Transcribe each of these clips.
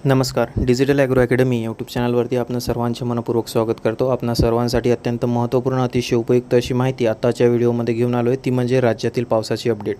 नमस्कार. Digital agro academy YouTube चॅनलवरती आपण सर्वांचे मनपूर्वक स्वागत करतो. आपणा सर्वांसाठी अत्यंत महत्त्वपूर्ण अतिशय उपयुक्त अशी माहिती आताच्या व्हिडिओमध्ये घेऊन आलो आहे, ती म्हणजे राज्यातील पावसाची अपडेट.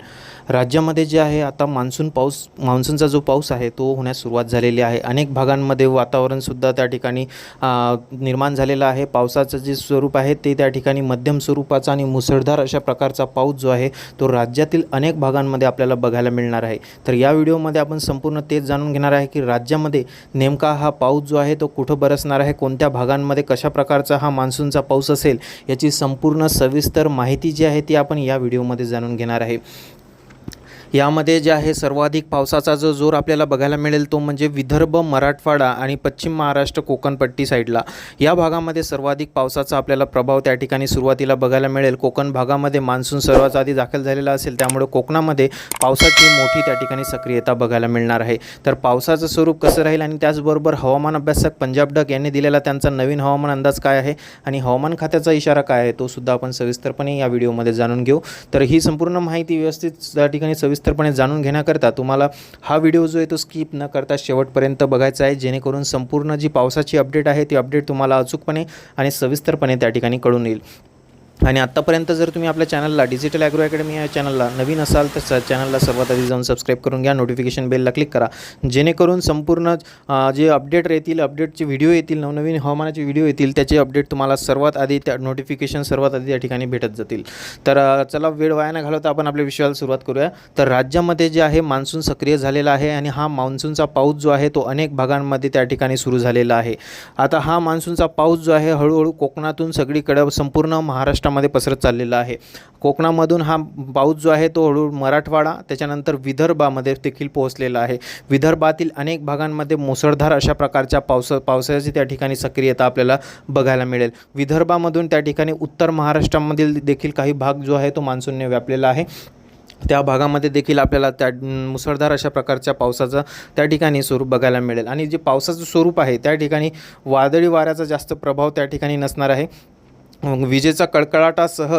राज्यामध्ये जे आहे आता मान्सूनचा जो पाऊस आहे तो होण्यास सुरुवात झालेली आहे. अनेक भागांमध्ये वातावरणसुद्धा त्या ठिकाणी निर्माण झालेलं आहे. पावसाचं जे स्वरूप आहे ते त्या ठिकाणी मध्यम स्वरूपाचा आणि मुसळधार अशा प्रकारचा पाऊस जो आहे तो राज्यातील अनेक भागांमध्ये आपल्याला बघायला मिळणार आहे. तर या व्हिडिओमध्ये आपण संपूर्ण तेच जाणून घेणार आहे की राज्यामध्ये नेमका हा पाऊस जो आहे तो कुठं बरसणार आहे, कोणत्या भागांमध्ये कशा प्रकारचा हा मान्सूनचा पाऊस असेल, याची संपूर्ण सविस्तर माहिती जी आहे ती आपण या व्हिडिओमध्ये जाणून घेणार आहे. यामध्ये जे आहे सर्वाधिक पावसाचा जो जोर आपल्याला बघायला मिळेल तो म्हणजे विदर्भ, मराठवाडा आणि पश्चिम महाराष्ट्र कोकणपट्टी साईडला. या भागामध्ये सर्वाधिक पावसाचा आपल्याला प्रभाव त्या ठिकाणी सुरुवातीला बघायला मिळेल. कोकण भागामध्ये मान्सून सर्वात आधी दाखल झालेला असेल, त्यामुळे कोकणामध्ये पावसाची मोठी त्या ठिकाणी सक्रियता बघायला मिळणार आहे. तर पावसाचं स्वरूप कसं राहील आणि त्याचबरोबर हवामान अभ्यासक पंजाब डक यांनी दिलेला त्यांचा नवीन हवामान अंदाज काय आहे आणि हवामान खात्याचा इशारा काय आहे तो सुद्धा आपण सविस्तरपणे या व्हिडिओमध्ये जाणून घेऊ. तर ही संपूर्ण माहिती व्यवस्थित त्या ठिकाणी सविस्तरपणे जाणून घेण्याकरता तुम्हाला हा व्हिडिओ जो आहे तो स्किप न करता शेवटपर्यंत बघायचा आहे, जेणेकरून संपूर्ण जी पावसाची अपडेट आहे ती अपडेट तुम्हाला अचूकपणे आणि सविस्तरपणे त्या ठिकाणी कळून येईल. आणि आत्तापर्यंत जर तुम्ही आपल्या चॅनलला डिजिटल ॲग्रो अकॅडमी या चॅनलला नवीन असाल तर चॅनलला सर्वात आधी जाऊन सबस्क्राईब करून घ्या, नोटिफिकेशन बेलला क्लिक करा, जेणेकरून संपूर्ण जे अपडेट येतील, अपडेटचे व्हिडिओ येतील, नवनवीन हवामानाचे व्हिडिओ येतील, त्याचे अपडेट तुम्हाला सर्वात आधी त्या नोटिफिकेशन सर्वात आधी या ठिकाणी भेटत जातील. तर चला वेळ वाया न घालवता आपण आपल्या विषयाला सुरुवात करूया. तर राज्यामध्ये जे आहे मान्सून सक्रिय झालेला आहे आणि हा मान्सूनचा पाऊस जो आहे तो अनेक भागांमध्ये त्या ठिकाणी सुरू झालेला आहे. आता हा मान्सूनचा पाऊस जो आहे हळूहळू कोकणातून सगळीकडे संपूर्ण महाराष्ट्रामध्ये पसरत चाललेला आहे. कोकणामधून हा पाऊस जो आहे तो हळूहळू मराठवाडा त्याच्यानंतर विदर्भामध्ये देखील पोहोचलेला आहे. विदर्भातील अनेक भागांमध्ये मुसळधार अशा प्रकारच्या पावसाची त्या ठिकाणी सक्रियता आपल्याला बघायला मिळेल. विदर्भामधून त्या ठिकाणी उत्तर महाराष्ट्रामधील देखील काही भाग जो आहे तो मान्सूनने व्यापलेला आहे. त्या भागामध्ये देखील आपल्याला त्या मुसळधार अशा प्रकारच्या पावसाचा त्या ठिकाणी स्वरूप बघायला मिळेल. आणि जे पावसाचं स्वरूप आहे त्या ठिकाणी वादळी वाऱ्याचा जास्त प्रभाव त्या ठिकाणी नसणार आहे. विजेचा कडकडाटासह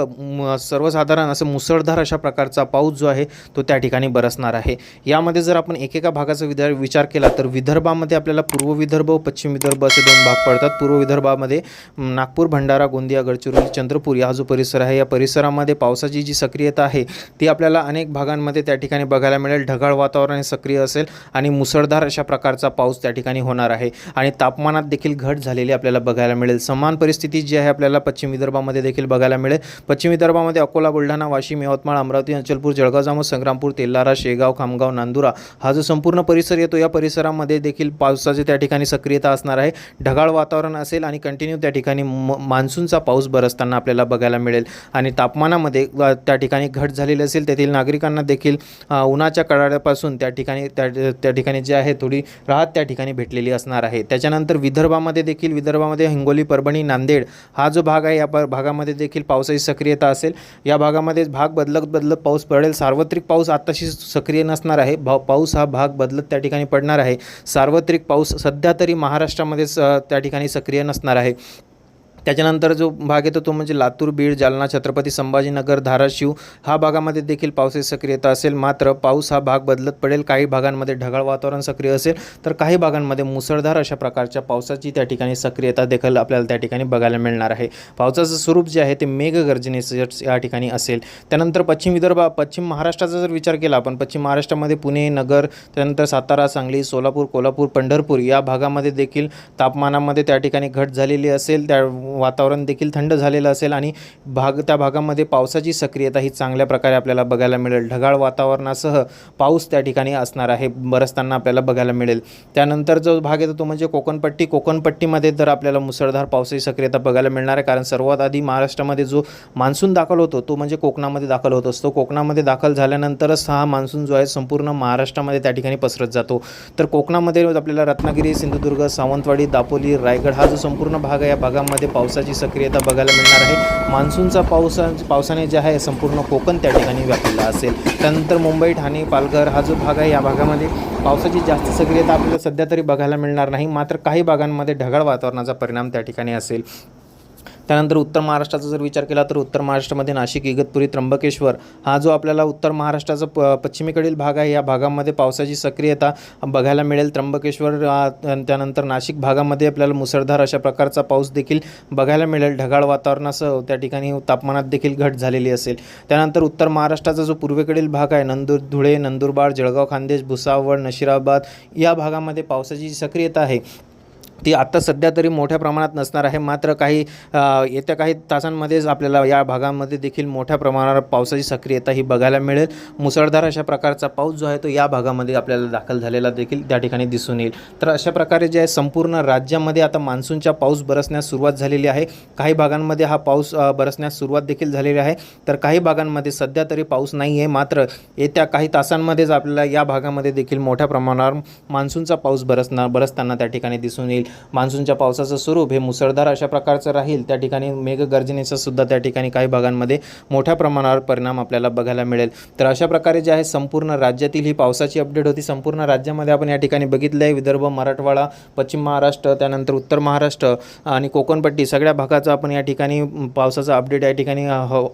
सर्वसाधारण असं मुसळधार अशा प्रकारचा पाऊस जो आहे तो त्या ठिकाणी बरसणार आहे. यामध्ये जर आपण एकेका भागाचा विचार केला तर विदर्भामध्ये आपल्याला पूर्व विदर्भ व पश्चिम विदर्भ असे दोन भाग पडतात. पूर्व विदर्भामध्ये नागपूर, भंडारा, गोंदिया, गडचिरोली, चंद्रपूर हा जो परिसर आहे, या परिसरामध्ये पावसाची जी सक्रियता आहे ती आपल्याला अनेक भागांमध्ये त्या ठिकाणी बघायला मिळेल. ढगाळ वातावरण सक्रिय असेल आणि मुसळधार अशा प्रकारचा पाऊस त्या ठिकाणी होणार आहे. आणि तापमानात देखील घट झालेली आपल्याला बघायला मिळेल. समान परिस्थिती जी आहे आपल्याला पश्चिम विदर्भामध्ये देखील बघायला मिळेल. पश्चिम विदर्भामध्ये अकोला, बुलढाणा, वाशिम, यवतमाळ, अमरावती, अचलपूर, जळगाव, जामोद, संग्रामपूर, तेलारा, शेगाव, खामगाव, नांदुरा हा जो संपूर्ण परिसर येतो या परिसरामध्ये देखील पावसाची त्या ठिकाणी सक्रियता असणार आहे. ढगाळ वातावरण असेल आणि कंटिन्यू त्या ठिकाणी मान्सूनचा पाऊस बरसताना आपल्याला बघायला मिळेल. आणि तापमानामध्ये त्या ठिकाणी घट झालेली असेल. तेथील नागरिकांना देखील उन्हाच्या कडाड्यापासून त्या ठिकाणी जे आहे थोडी राहत त्या ठिकाणी भेटलेली असणार आहे. त्याच्यानंतर विदर्भामध्ये हिंगोली, परभणी, नांदेड हा जो भाग आहे या भागामध्ये देखील पावसाची सक्रियता असेल. या भागामध्ये भाग बदलत पाऊस पडेल. सार्वत्रिक पाऊस आत्ताशी सक्रिय नसणार आहे. पाऊस हा भाग बदलत त्या ठिकाणी पडणार आहे. सार्वत्रिक पाऊस सध्या तरी महाराष्ट्रामध्ये त्या ठिकाणी सक्रिय नसणार आहे. त्याच्यानंतर जो भाग येतो तो म्हणजे लातूर, बीड, जालना, छत्रपती संभाजीनगर, धाराशिव हा भागामध्ये देखील पावसाची सक्रियता असेल. मात्र पाऊस हा भाग बदलत पडेल. काही भागांमध्ये ढगाळ वातावरण सक्रिय असेल तर काही भागांमध्ये मुसळधार अशा प्रकारच्या पावसाची त्या ठिकाणी सक्रियता देखील आपल्याला त्या ठिकाणी बघायला मिळणार आहे. पावसाचं स्वरूप जे आहे ते मेघगर्जनेचं या ठिकाणी असेल. त्यानंतर पश्चिम महाराष्ट्राचा जर विचार केला आपण, पश्चिम महाराष्ट्रामध्ये पुणे, नगर, त्यानंतर सातारा, सांगली, सोलापूर, कोल्हापूर, पंढरपूर या भागामध्ये देखील तापमानामध्ये त्या ठिकाणी घट झालेली असेल. त्या वातावरण देखील थंड झालेलं असेल आणि त्या भागामध्ये पावसाची सक्रियता ही चांगल्या प्रकारे आपल्याला बघायला मिळेल. ढगाळ वातावरणासह पाऊस त्या ठिकाणी असणार आहे, बरसताना आपल्याला बघायला मिळेल. त्यानंतर जो भाग येतो तो म्हणजे कोकणपट्टीमध्ये तर आपल्याला मुसळधार पावसाची सक्रियता बघायला मिळणार आहे. कारण सर्वात आधी महाराष्ट्रामध्ये जो मान्सून दाखल होतो तो म्हणजे कोकणामध्ये दाखल होत असतो. कोकणामध्ये दाखल झाल्यानंतरच हा मान्सून जो आहे संपूर्ण महाराष्ट्रामध्ये त्या ठिकाणी पसरत जातो. तर कोकणामध्ये आपल्याला रत्नागिरी, सिंधुदुर्ग, सावंतवाडी, दापोली, रायगड हा जो संपूर्ण भाग आहे या भागामध्ये पावसाची सक्रियता बघायला मिळणार आहे. मान्सूनचा पावसाने जे आहे संपूर्ण कोकण त्या ठिकाणी व्यापलेला असेल. त्यानंतर मुंबई, ठाणे, पालघर हा जो भाग आहे या भागामध्ये पावसाची जास्त सक्रियता आपल्याला सध्या तरी बघायला मिळणार नाही. मात्र काही भागांमध्ये ढगाळ वातावरणाचा परिणाम त्या ठिकाणी असेल. त्यानंतर उत्तर महाराष्ट्राचा जर विचार केला तर उत्तर महाराष्ट्रामध्ये नाशिक, इगतपुरी, त्र्यंबकेश्वर हा जो आपल्याला उत्तर महाराष्ट्राचा पश्चिमेकडील भाग आहे, या भागामध्ये पावसाची सक्रियता बघायला मिळेल. त्र्यंबकेश्वर त्यानंतर नाशिक भागामध्ये आपल्याला मुसळधार अशा प्रकारचा पाऊस देखील बघायला मिळेल. ढगाळ वातावरणासह त्या ठिकाणी तापमानात देखील घट झालेली असेल. त्यानंतर उत्तर महाराष्ट्राचा जो पूर्वेकडील भाग आहे, धुळे, नंदुरबार, जळगाव, खान्देश, भुसावळ, नशिराबाद या भागामध्ये पावसाची जी सक्रियता आहे ती आत्ता सध्या तरी मोठ्या प्रमाणात नसणार आहे. मात्र येत्या काही तासांमध्येच आपल्याला या भागामध्ये देखील मोठ्या प्रमाणावर पावसाची सक्रियता ही बघायला मिळेल. मुसळधार अशा प्रकारचा पाऊस जो आहे तो या भागामध्ये आपल्याला दाखल झालेला देखील त्या ठिकाणी दिसून येईल. तर अशा प्रकारे जे आहे संपूर्ण राज्यामध्ये आता मान्सूनच्या पाऊस बरसण्यास सुरुवात झालेली आहे. काही भागांमध्ये हा पाऊस बरसण्यास सुरुवात देखील झालेली आहे, तर काही भागांमध्ये सध्या तरी पाऊस नाही आहे. मात्र येत्या काही तासांमध्येच आपल्याला या भागामध्ये देखील मोठ्या प्रमाणावर मान्सूनचा पाऊस बरसताना त्या ठिकाणी दिसून येईल. मान्सूनच्या पावसाचं स्वरूप हे मुसळधार अशा प्रकारचं राहील. त्या ठिकाणी मेघगर्जनेचा सुद्धा त्या ठिकाणी काही भागांमध्ये मोठ्या प्रमाणावर परिणाम आपल्याला बघायला मिळेल. तर अशा प्रकारे जे आहे संपूर्ण राज्यातील ही पावसाची अपडेट होती. संपूर्ण राज्यामध्ये आपण या ठिकाणी बघितलं आहे, विदर्भ, मराठवाडा, पश्चिम महाराष्ट्र, त्यानंतर उत्तर महाराष्ट्र आणि कोकणपट्टी सगळ्या भागाचा आपण या ठिकाणी पावसाचा अपडेट या ठिकाणी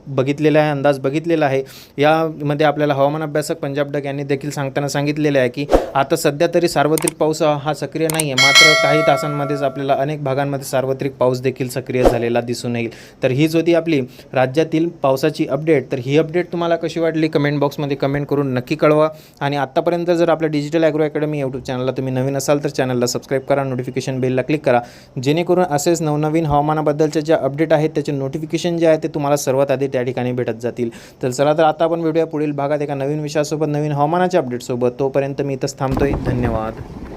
बघितलेला आहे, अंदाज बघितलेला आहे. यामध्ये आपल्याला हवामान अभ्यासक पंजाब डक यांनी देखील सांगताना सांगितलेले आहे की आता सध्या तरी सार्वत्रिक पाऊस हा सक्रिय नाही आहे, मात्र काही तासांमध्येच आपल्याला अनेक भागांमध्ये सार्वत्रिक पाऊस देखील सक्रिय झालेला दिसून येईल. तर हीच होती आपली राज्यातील पावसाची अपडेट. तर ही अपडेट तुम्हाला कशी वाटली कमेंट बॉक्समध्ये कमेंट करून नक्की कळवा. आणि आत्तापर्यंत जर आपल्या डिजिटल ॲग्रो अकॅडमी यूट्यूब चॅनलला तुम्ही नवीन असाल तर चॅनलला सबस्क्राईब करा, नोटिफिकेशन बेलला क्लिक करा, जेणेकरून असेच नवनवीन हवामानाबद्दलच्या ज्या अपडेट आहेत त्याचे नोटिफिकेशन जे आहे ते तुम्हाला सर्वात आधी त्या ठिकाणी भेटत जातील. तर चला तर आता आपण भेटूया पुढील भागात एका नवीन विषयासोबत, नवीन हवामानाच्या अपडेटसोबत. तोपर्यंत मी इथंच थांबतोय. धन्यवाद.